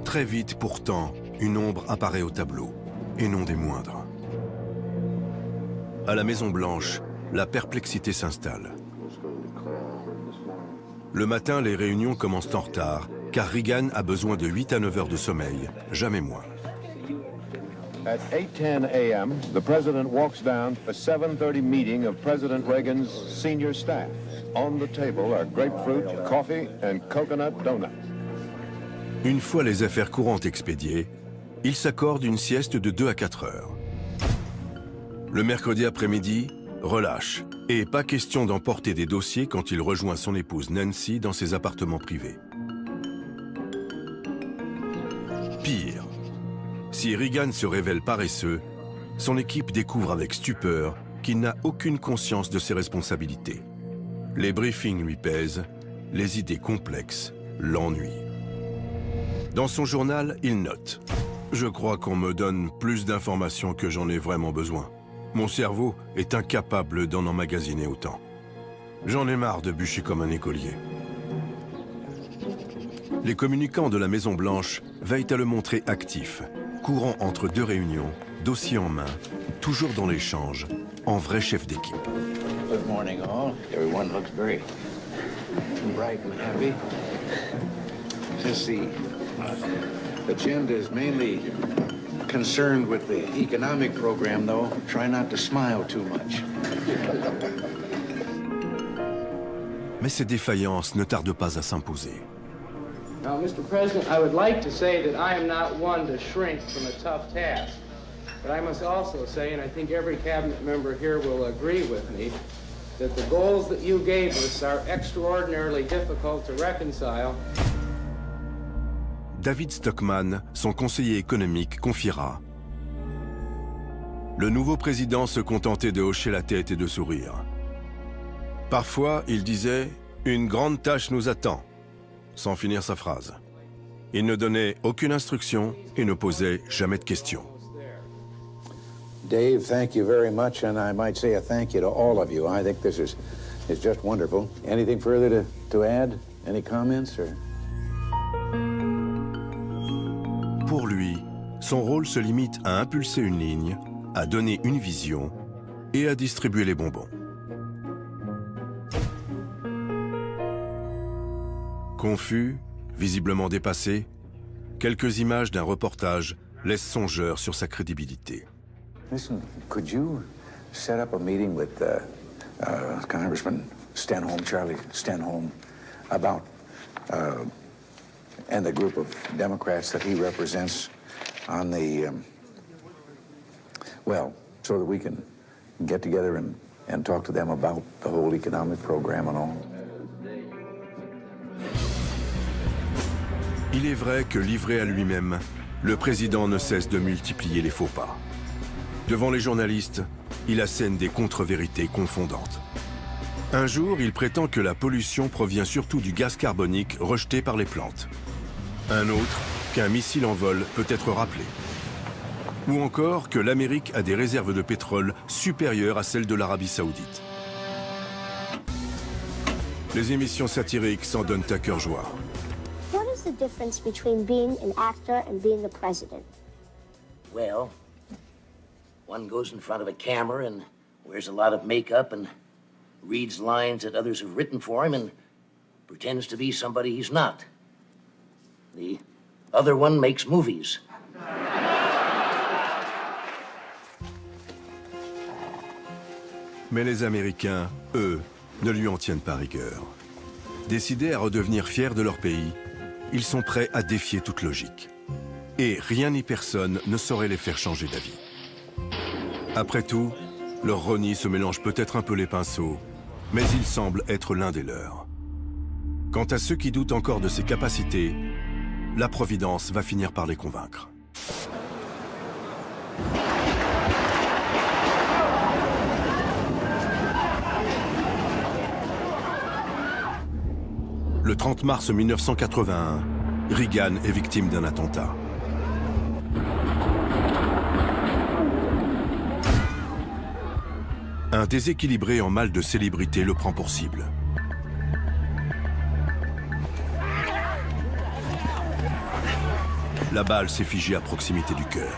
Très vite, pourtant, une ombre apparaît au tableau, et non des moindres. À la Maison-Blanche, la perplexité s'installe. Le matin, les réunions commencent en retard, car Reagan a besoin de 8 à 9 heures de sommeil, jamais moins. At 8:10 a.m., the president walks down a 7:30 meeting of President Reagan's senior staff. On the table are grapefruit, coffee, and coconut donuts. Une fois les affaires courantes expédiées, il s'accorde une sieste de 2 à 4 heures. Le mercredi après-midi, relâche, et pas question d'emporter des dossiers quand il rejoint son épouse Nancy dans ses appartements privés. Pire, si Reagan se révèle paresseux, son équipe découvre avec stupeur qu'il n'a aucune conscience de ses responsabilités. Les briefings lui pèsent, les idées complexes l'ennuient. Dans son journal, il note « Je crois qu'on me donne plus d'informations que j'en ai vraiment besoin. Mon cerveau est incapable d'en emmagasiner autant. J'en ai marre de bûcher comme un écolier. » Les communicants de la Maison-Blanche veillent à le montrer actif, courant entre deux réunions, dossier en main, toujours dans l'échange, en vrai chef d'équipe. Good morning, all. Everyone looks very bright and happy. Since the agenda is mainly concerned with the economic program, though, try not to smile too much. Mais ces défaillances ne tardent pas à s'imposer. Now, Mr. President, I would like to say that I am not one to shrink from a tough task. But I must also say, and I think every cabinet member here will agree with me, that the goals that you gave us are extraordinarily difficult to reconcile. David Stockman, son conseiller économique, confiera « Le nouveau président se contentait de hocher la tête et de sourire. Parfois, il disait « Une grande tâche nous attend », sans finir sa phrase. Il ne donnait aucune instruction et ne posait jamais de questions. Dave, thank you very much, and I might say a thank you to all of you. I think this is just wonderful. Anything further to add? Any comments? Or? Pour lui, son rôle se limite à impulser une ligne, à donner une vision et à distribuer les bonbons. Confus, visiblement dépassé, quelques images d'un reportage laissent songeur sur sa crédibilité. Listen, could you set up a meeting with Congressman Stenholm, Charlie Stenholm, about and the group of Democrats that he represents on the, well, so that we can get together and talk to them about the whole economic program and all. Il est vrai que livré à lui-même, le président ne cesse de multiplier les faux pas. Devant les journalistes, il assène des contre-vérités confondantes. Un jour, il prétend que la pollution provient surtout du gaz carbonique rejeté par les plantes. Un autre, qu'un missile en vol peut être rappelé. Ou encore que l'Amérique a des réserves de pétrole supérieures à celles de l'Arabie Saoudite. Les émissions satiriques s'en donnent à cœur joie. What is the difference between being an actor and being the president? Well, one goes in front of a camera and wears a lot of makeup and reads lines that others have written for him and pretends to be somebody he's not. The other one makes movies. Mais les Américains, eux, ne lui en tiennent pas rigueur. Décidés à redevenir fiers de leur pays, ils sont prêts à défier toute logique. Et rien ni personne ne saurait les faire changer d'avis. Après tout, leur reni se mélange peut-être un peu les pinceaux, mais il semble être l'un des leurs. Quant à ceux qui doutent encore de ses capacités, la Providence va finir par les convaincre. Le 30 mars 1981, Reagan est victime d'un attentat. Un déséquilibré en mal de célébrité le prend pour cible. la balle s'est figée à proximité du cœur.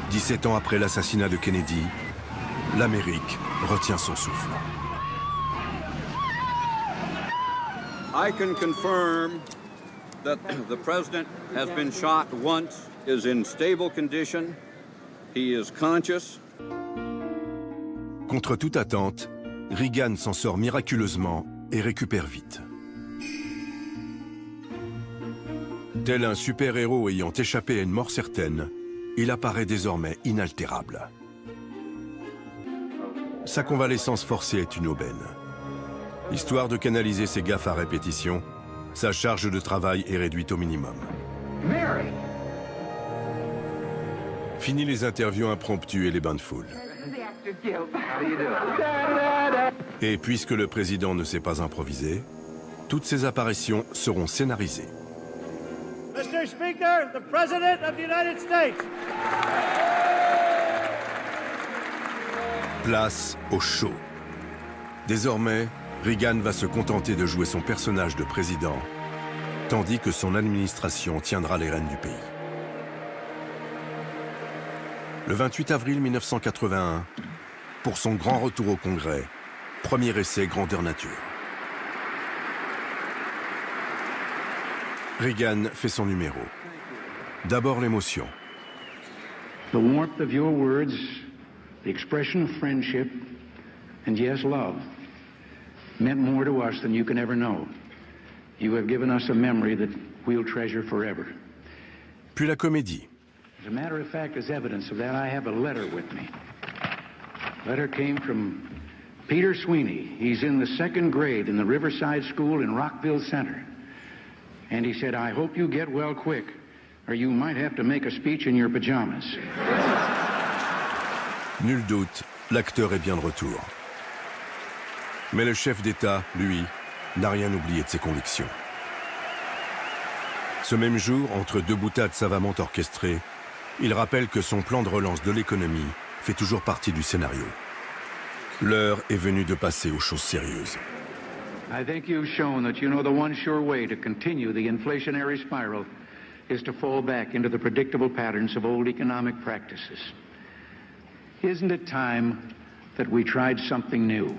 17 ans après l'assassinat de Kennedy, l'Amérique retient son souffle. I can confirm that the president has been shot once, is in stable condition, he is conscious. Contre toute attente, Reagan s'en sort miraculeusement et récupère vite. Tel un super-héros ayant échappé à une mort certaine, il apparaît désormais inaltérable. Sa convalescence forcée est une aubaine. Histoire de canaliser ses gaffes à répétition, sa charge de travail est réduite au minimum. Mary! Fini les interviews impromptues et les bains de foule. Et puisque le président ne s'est pas improvisé, toutes ces apparitions seront scénarisées. Mr. Speaker, the President of the United States. Place au show. Désormais, Reagan va se contenter de jouer son personnage de président, tandis que son administration tiendra les rênes du pays. Le 28 avril 1981, pour son grand retour au Congrès, premier essai grandeur nature. Reagan fait son numéro. D'abord l'émotion. The warmth of your words, the expression of friendship, and yes, love, meant more to us than you can ever know. You have given us a memory that we'll treasure forever. Puis la comédie. As a matter of fact, as evidence of that, I have a letter with me. The letter came from Peter Sweeney. He's in the 2nd grade in the Riverside School in Rockville Center. And he said, I hope you get well quick, or you might have to make a speech in your pajamas. Nul doute, l'acteur est bien de retour. Mais le chef d'État, lui, n'a rien oublié de ses convictions. Ce même jour, entre deux boutades savamment orchestrées, il rappelle que son plan de relance de l'économie fait toujours partie du scénario. L'heure est venue de passer aux choses sérieuses. I think you've shown that you know the one sure way to continue the inflationary spiral is to fall back into the predictable patterns of old economic practices. Isn't it time that we tried something new?